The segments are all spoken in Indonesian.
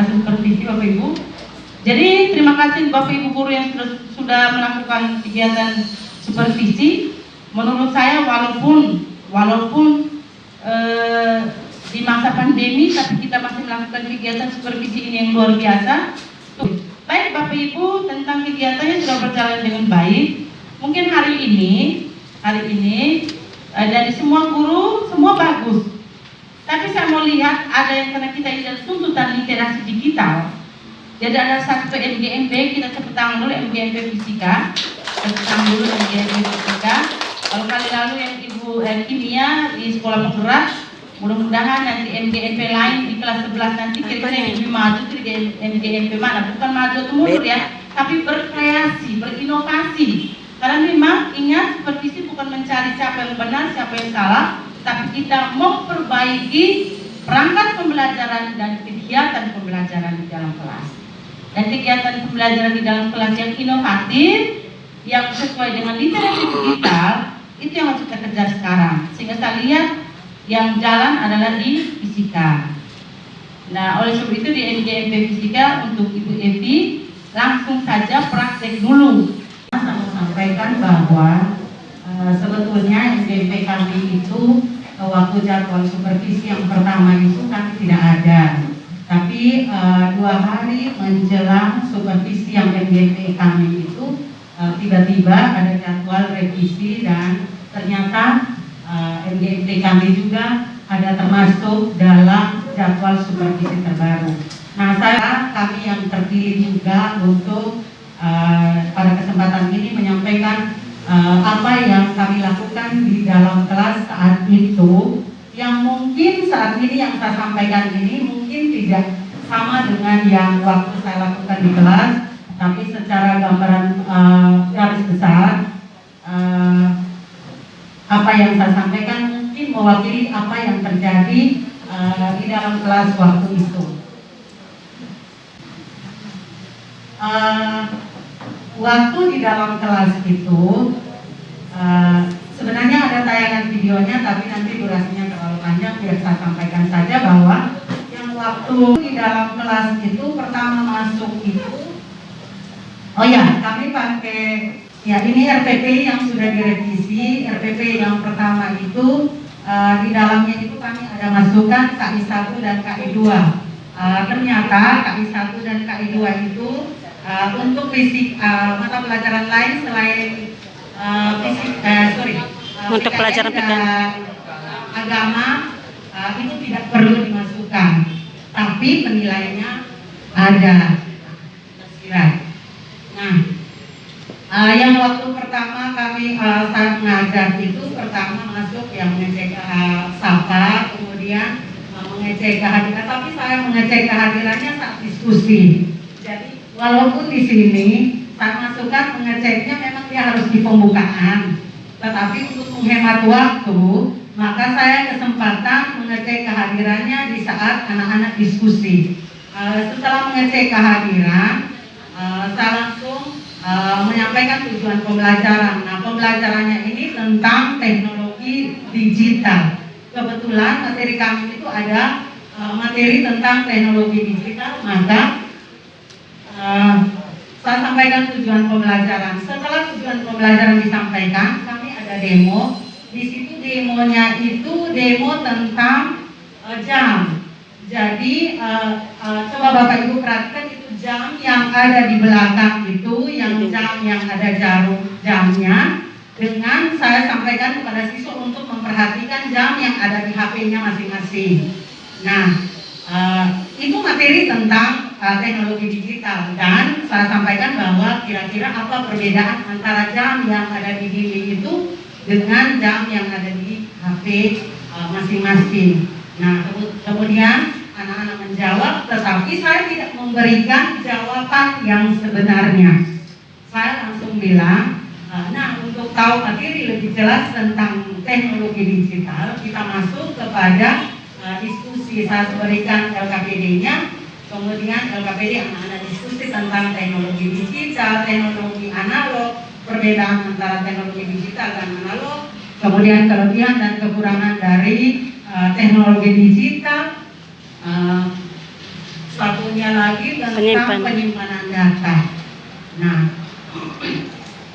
supervisi Bapak Ibu. Jadi terima kasih Bapak Ibu guru yang sudah melakukan kegiatan supervisi. Menurut saya walaupun di masa pandemi, tapi kita masih melakukan kegiatan supervisi ini yang luar biasa. Baik Bapak Ibu, tentang kegiatannya sudah berjalan dengan baik. Mungkin hari ini dari semua guru semua bagus. Tapi saya mau lihat ada yang, karena kita ini tuntutan literasi digital. Jadi ada satu MGMP, kita tepuk tangan dulu MGMP Fisika. Tepuk tangan dulu MGMP Fisika. Kalau kali lalu yang Ibu Kimia di sekolah penggerak, mudah-mudahan nanti MGMP lain di kelas 11 nanti kira-kira yang lebih maju itu di MGMP mana? Bukan maju atau mundur ya, tapi berkreasi, berinovasi. Karena memang ingat, supervisi bukan mencari siapa yang benar, siapa yang salah, tapi kita memperbaiki perangkat pembelajaran dan kegiatan pembelajaran di dalam kelas. Dan kegiatan pembelajaran di dalam kelas yang inovatif, yang sesuai dengan literasi digital, itu yang harus kita kejar sekarang. Sehingga saya lihat yang jalan adalah di fisika. Nah, oleh sebab itu di MGMP Fisika untuk Ibu Evi, langsung saja praktek dulu. Saya mau sampaikan bahwa sebetulnya MGMP kami itu waktu jadwal supervisi yang pertama itu kami tidak ada. Tapi 2 hari menjelang supervisi yang MGMP kami itu tiba-tiba ada jadwal revisi dan ternyata MGMP kami juga ada termasuk dalam jadwal supervisi terbaru. Nah, kami yang terpilih juga untuk pada kesempatan ini menyampaikan apa yang kami lakukan di dalam kelas saat itu, yang mungkin saat ini yang saya sampaikan ini mungkin tidak sama dengan yang waktu saya lakukan di kelas, tapi secara gambaran garis besar apa yang saya sampaikan mungkin mewakili apa yang terjadi di dalam kelas waktu itu. Waktu di dalam kelas itu sebenarnya ada tayangan videonya, tapi nanti durasinya terlalu panjang, biar saya sampaikan saja bahwa yang waktu di dalam kelas itu pertama masuk itu, oh ya, kami pakai ya ini RPP yang sudah direvisi. RPP yang pertama itu di dalamnya itu kami ada masukkan KI 1 dan KI 2. Ternyata KI 1 dan KI 2 itu untuk fisik mata pelajaran lain selain untuk pelajaran agama itu tidak perlu dimasukkan, tapi penilaiannya ada. Nah, yang waktu pertama kami saat mengajar itu pertama masuk yang mengecek SAPA, kemudian mengecek kehadiran, tapi saya mengecek kehadirannya saat diskusi. Jadi walaupun di sini saya masukkan mengeceknya memang dia harus di pembukaan, tetapi untuk menghemat waktu maka saya kesempatan mengecek kehadirannya di saat anak-anak diskusi. Setelah mengecek kehadiran, saya langsung menyampaikan tujuan pembelajaran. Nah, pembelajarannya ini tentang teknologi digital. Kebetulan materi kami itu ada materi tentang teknologi digital, maka saya sampaikan tujuan pembelajaran. Setelah tujuan pembelajaran disampaikan, kami ada demo. Di situ demonya itu demo tentang jam. Jadi coba Bapak Ibu perhatikan, itu jam yang ada di belakang itu, yang jam yang ada jarum jamnya, dengan saya sampaikan kepada siswa untuk memperhatikan jam yang ada di HP-nya masing-masing. Nah, itu materi tentang teknologi digital, dan saya sampaikan bahwa kira-kira apa perbedaan antara jam yang ada di dinding itu dengan jam yang ada di HP masing-masing. Nah, kemudian anak-anak menjawab, tetapi saya tidak memberikan jawaban yang sebenarnya. Saya langsung bilang, nah, untuk tahu materi lebih jelas tentang teknologi digital, kita masuk kepada diskusi. Saya berikan LKPD-nya, kemudian LKPD anak-anak diskusi tentang teknologi digital, teknologi analog, perbedaan antara teknologi digital dan analog, kemudian kelebihan dan kekurangan dari teknologi digital. Satu satunya lagi tentang Penyimpanan. penyimpanan data.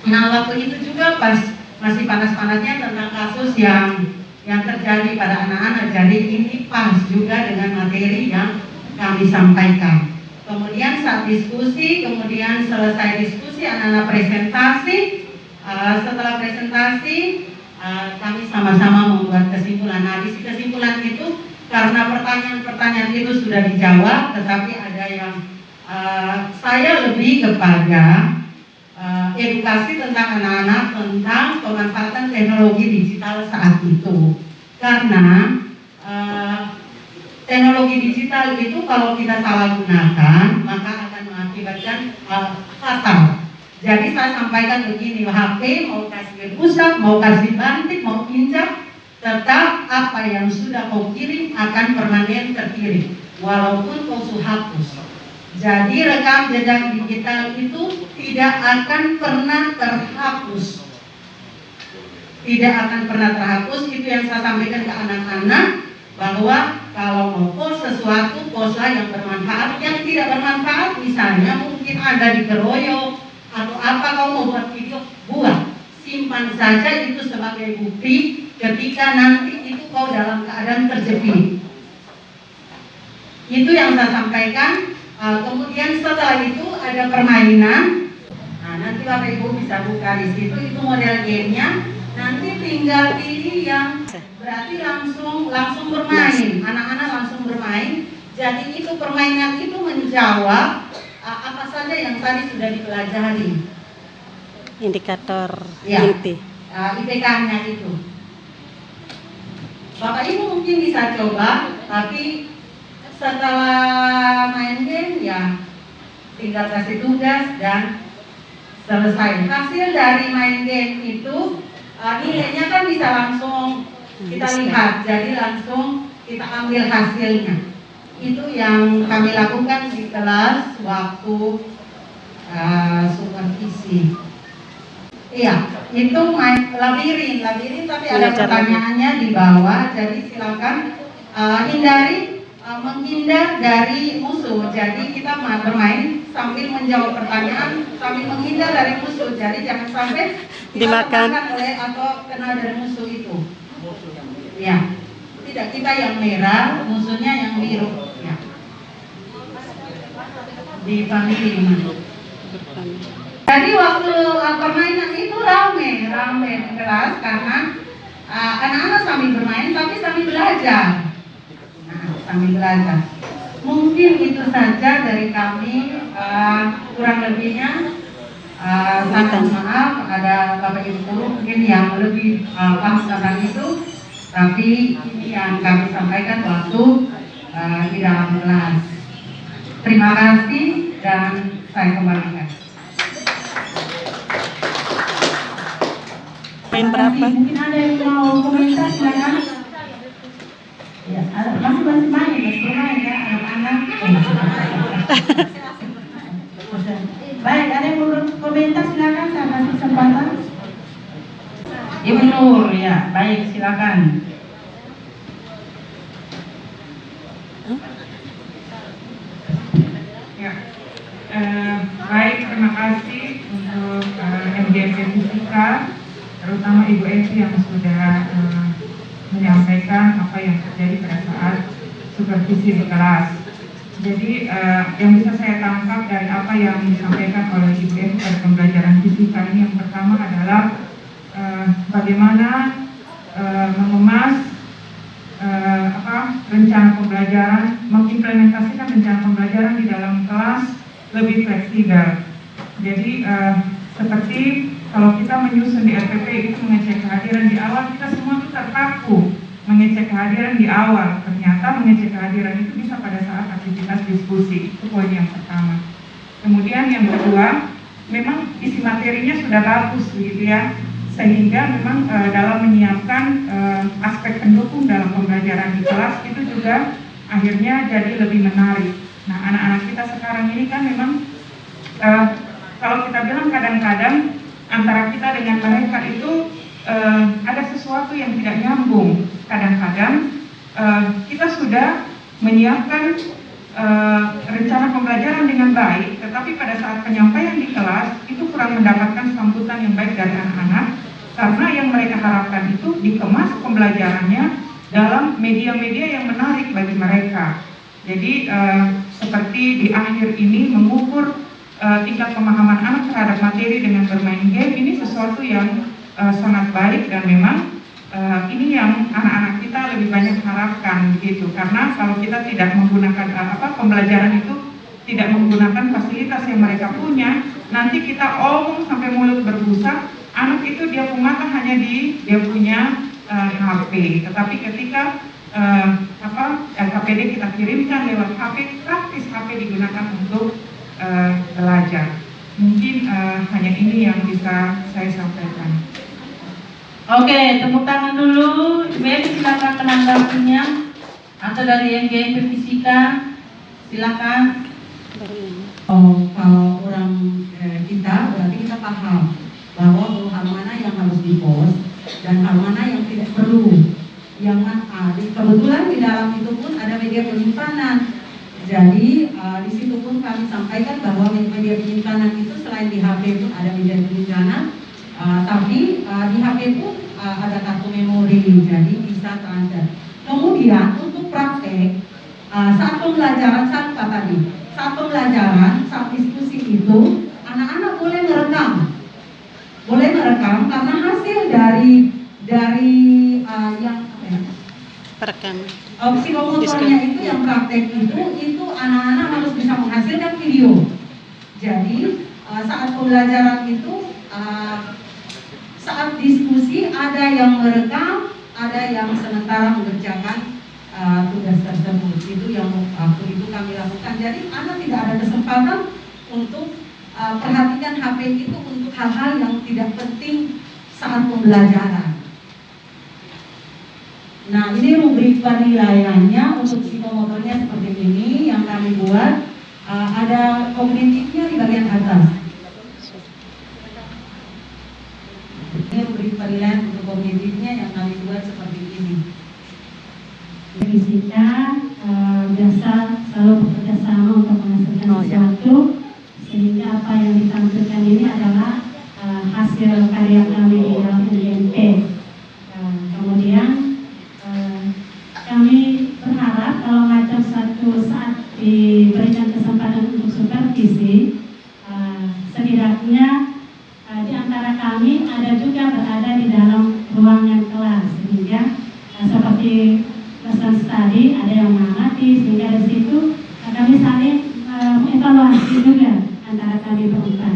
Nah waktu itu juga pas masih panas-panasnya tentang kasus yang terjadi pada anak-anak. Jadi ini pas juga dengan materi yang kami sampaikan. Kemudian saat diskusi, kemudian selesai diskusi, anak-anak presentasi. Setelah presentasi, kami sama-sama membuat kesimpulan. Nah, di kesimpulan itu karena pertanyaan-pertanyaan itu sudah dijawab, tetapi ada yang saya lebih kepada edukasi tentang anak-anak tentang pemanfaatan teknologi digital saat itu. Karena teknologi digital itu kalau kita salah gunakan maka akan mengakibatkan fatal. Jadi saya sampaikan begini, HP mau kasih rusak, mau kasih banting, mau injak, tetap apa yang sudah kau kirim akan permanen terkirim, walaupun kau sudah hapus. Jadi rekam jejak digital itu tidak akan pernah terhapus. Tidak akan pernah terhapus, itu yang saya sampaikan ke anak-anak, bahwa kalau mau post sesuatu, postlah yang bermanfaat. Yang tidak bermanfaat misalnya mungkin ada dikeroyok atau apa, kau mau buat video, buat. Simpan saja itu sebagai bukti ketika nanti itu kau dalam keadaan terjepit. Itu yang saya sampaikan. Kemudian setelah itu ada permainan. Nah, nanti Bapak Ibu bisa buka di situ, itu model gamenya. Nanti tinggal pilih yang berarti langsung bermain. Anak-anak langsung bermain. Jadi itu permainan itu menjawab apa saja yang tadi sudah dipelajari. Indikator Ya, inti. IPK-nya itu. Bapak Ibu mungkin bisa coba, tapi setelah main game ya tinggal kasih tugas dan selesai. Hasil dari main game itu nilainya kan bisa langsung kita lihat, jadi langsung kita ambil hasilnya. Itu yang kami lakukan di kelas waktu supervisi. Iya, itu main labirin tapi ada pertanyaannya di bawah, jadi silakan menghindar dari musuh. Jadi kita bermain sambil menjawab pertanyaan, sambil menghindar dari musuh. Jadi jangan sampai dimakan oleh atau kena dari musuh itu. Ya, tidak, kita yang merah, musuhnya yang biru. Ya. Di family mana? Jadi waktu permainan itu rame di kelas karena anak-anak sambil bermain tapi sambil belajar. Sambil belajar. Mungkin itu saja dari kami, kurang lebihnya sangat maaf ada Bapak Ibu guru mungkin yang lebih paham tentang itu, tapi ini yang kami sampaikan waktu di dalam kelas. Terima kasih dan saya kembalikan. Poin berapa? Mungkin ada yang mau komentar, silakan. Ya, masih main ya anak-anak. Baik, ada yang mau komentar, silakan, saya kasih kesempatan. Ibu Nur, ya, baik, silakan. Ya, baik, terima kasih untuk MDMC Fisika, terutama Ibu Evi yang sudah menyampaikan apa yang terjadi pada saat supervisi di kelas. Jadi yang bisa saya tangkap dari apa yang disampaikan oleh Ibu Evi pada pembelajaran fisika ini, yang pertama adalah bagaimana mengemas rencana pembelajaran, mengimplementasikan rencana pembelajaran di dalam kelas lebih fleksibel. Jadi seperti kalau kita menyusun di RPP itu mengecek kehadiran di awal, kita semua itu terpaku mengecek kehadiran di awal. Ternyata mengecek kehadiran itu bisa pada saat aktivitas diskusi. Itu poin yang pertama. Kemudian yang kedua, memang isi materinya sudah bagus begitu ya, sehingga memang dalam menyiapkan aspek pendukung dalam pembelajaran di kelas itu juga akhirnya jadi lebih menarik. Nah, anak-anak kita sekarang ini kan memang kalau kita bilang kadang-kadang antara kita dengan mereka itu ada sesuatu yang tidak nyambung. Kadang-kadang kita sudah menyiapkan rencana pembelajaran dengan baik, tetapi pada saat penyampaian di kelas itu kurang mendapatkan sambutan yang baik dari anak-anak, karena yang mereka harapkan itu dikemas pembelajarannya dalam media-media yang menarik bagi mereka. Jadi seperti di akhir ini mengukur tingkat pemahaman anak terhadap materi dengan bermain game, ini sesuatu yang sangat baik, dan memang ini yang anak-anak kita lebih banyak harapkan begitu, karena kalau kita tidak menggunakan pembelajaran itu tidak menggunakan fasilitas yang mereka punya, nanti kita omong sampai mulut berbusa, anak itu dia mata hanya di dia punya HP, tetapi ketika KPD kita kirimkan lewat HP, praktis HP digunakan untuk belajar. Mungkin hanya ini yang bisa saya sampaikan. Oke, tepuk tangan dulu. Ibu silakan menanggapinya. Atau dari yang GMP Fisika, silakan. Oh, kalau orang kita berarti kita paham bahwa hal mana yang harus dipost dan hal mana yang tidak perlu. Yang kebetulan di dalam itu pun ada media penyimpanan. Jadi di situ pun kami sampaikan bahwa media penyimpanan itu selain di HP pun ada media penyimpanan. Tapi di HP pun ada kartu memori, jadi bisa transfer. Kemudian untuk praktek saat pembelajaran saat diskusi itu anak-anak boleh merekam karena hasil dari yang Perekam. psikomotornya itu yang praktek itu anak-anak harus bisa menghasilkan video. Jadi saat pembelajaran itu saat diskusi ada yang merekam, ada yang sementara mengerjakan tugas tersebut. Itu yang waktu itu kami lakukan. Jadi anak tidak ada kesempatan untuk perhatikan HP itu untuk hal-hal yang tidak penting saat pembelajaran. Nah, ini rubrik penilaiannya untuk psikomotornya seperti ini yang kami buat. Ada kognitifnya di bagian atas. Ini rubrik penilaian untuk kognitifnya yang kami buat seperti ini. Fisika biasa selalu bekerja sama untuk menghasilkan sesuatu, sehingga apa yang ditampilkan ini adalah hasil karya kami di dalam NGMP. Kemudian kami berharap kalau macam suatu saat diberikan kesempatan untuk supervisi, setidaknya di antara kami ada juga berada di dalam ruangan kelas, sehingga seperti pesan tadi ada yang mengamati, sehingga di situ kami saling evaluasi juga antara kami berempat.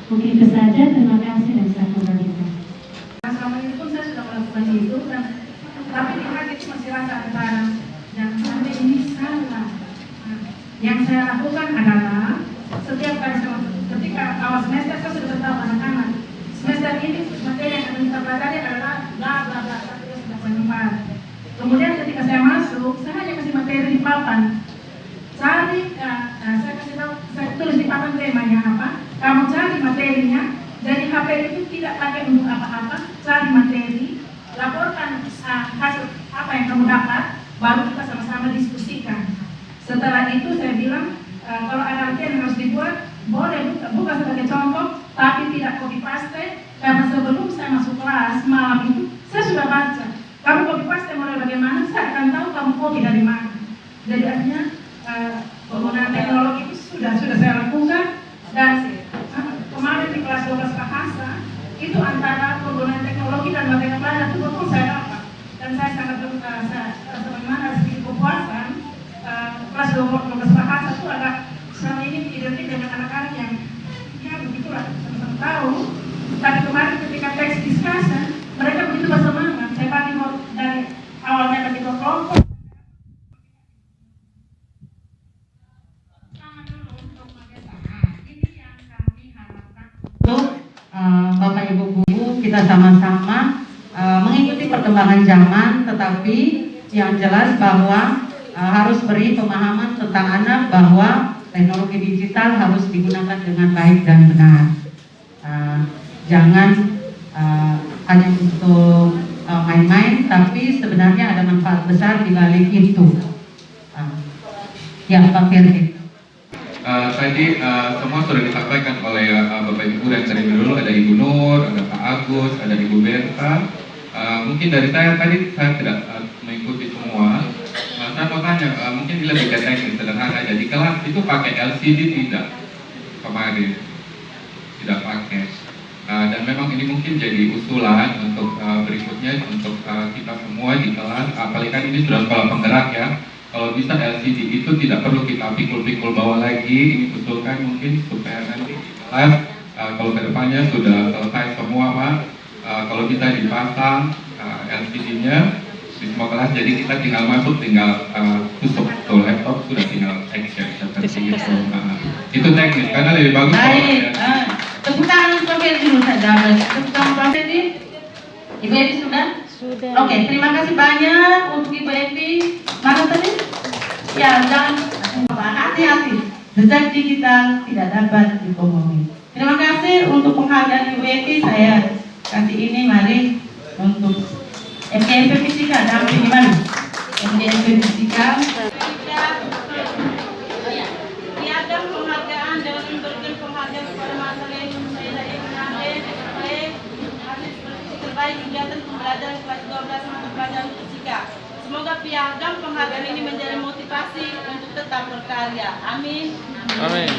Mungkin itu saja, terima kasih dan saya kembalikan. Selama ini pun saya sudah melakukan itu, tapi di hati itu masih rasa ada yang sampai ini salah. Yang saya lakukan adalah setiap kali ketika awal semester saya sudah beritahu anak-anak, semester ini materi yang akan kita pelajari adalah bla bla bla, tapi dia sudah menyimpan. Kemudian ketika saya masuk, saya hanya kasih materi di papan. Cari, saya kasih tahu, saya tulis di papan temanya apa. Kamu cari materinya. Jadi HP itu tidak pakai untuk apa-apa. Cari materi, laporkan hasil apa yang kamu dapat, baru kita sama-sama diskusikan. Setelah itu saya bilang, kalau ada latihan yang harus dibuat, boleh buka sebagai contoh, tapi tidak copy paste, karena sebelum saya masuk kelas malam itu saya sudah baca. Kamu copy paste mulai bagaimana, saya akan tahu kamu copy dari mana. Jadi artinya penggunaan teknologi itu sudah saya lakukan, dan kemarin di kelas 12 bahasa itu antara penggunaan teknologi dan bagaimana belajar itu betul saya dapat, dan saya sangat bagaimana sedikit kepuasan. Kelas 12 bahasa itu agak selama ini identik dengan anak-anak yang ya begitulah sama-sama tahu, tapi kemarin ketika teks discussion mereka begitu bersemangat. Saya bagi dari awalnya bagi kelompok. Untuk Bapak Ibu Guru kita sama-sama mengikuti perkembangan zaman, tetapi yang jelas bahwa harus beri pemahaman tentang anak bahwa teknologi digital harus digunakan dengan baik dan benar. Jangan hanya untuk main-main, tapi sebenarnya ada manfaat besar di balik itu. Ya, Pak Ferdi. Tadi semua sudah disampaikan oleh Bapak Ibu dan dari dulu ada Ibu Nur, ada Pak Agus, ada Ibu Berta. Mungkin dari saya tadi saya tidak mengikuti semua. Saya mau tanya, mungkin ini lebih ke teknis sederhana. Jadi kelas itu pakai LCD tidak kemarin? Tidak pakai. Dan memang ini mungkin jadi usulan untuk berikutnya untuk kita semua di kelas. Apalagi kan ini sudah sekolah penggerak ya. Kalau bisa LCD itu tidak perlu kita pikul-pikul bawah lagi. Ini usulkan mungkin supaya nanti di kelas kalau kedepannya sudah selesai semua Pak, kalau bisa dipasang LCD-nya di semua kelas, jadi kita tinggal masuk, tinggal tutup tuh laptop, sudah tinggal action seperti itu. Itu teknis karena lebih bagus. Baik, tepuk tangan untuk Ferdi dulu saja. Tepuk tangan Pak Ferdi. Ibu Evi sudah? Sudah. Oke, terima kasih banyak untuk Ibu Evi. Mana tadi? Ya, jangan hati-hati. Jejak digital tidak dapat dibohongi. Terima kasih untuk penghargaan Ibu Evi. Saya kasih ini, mari untuk MGMP Fisika. Dampingi mana? MGMP Fisika. Piagam penghargaan dengan memberikan penghargaan kepada materi yang saya mengambil baik hasil supervisi terbaik kegiatan pembelajaran kelas 12 mata pelajaran fisika. Semoga piagam penghargaan ini menjadi motivasi untuk tetap berkarya. Amin. Amin.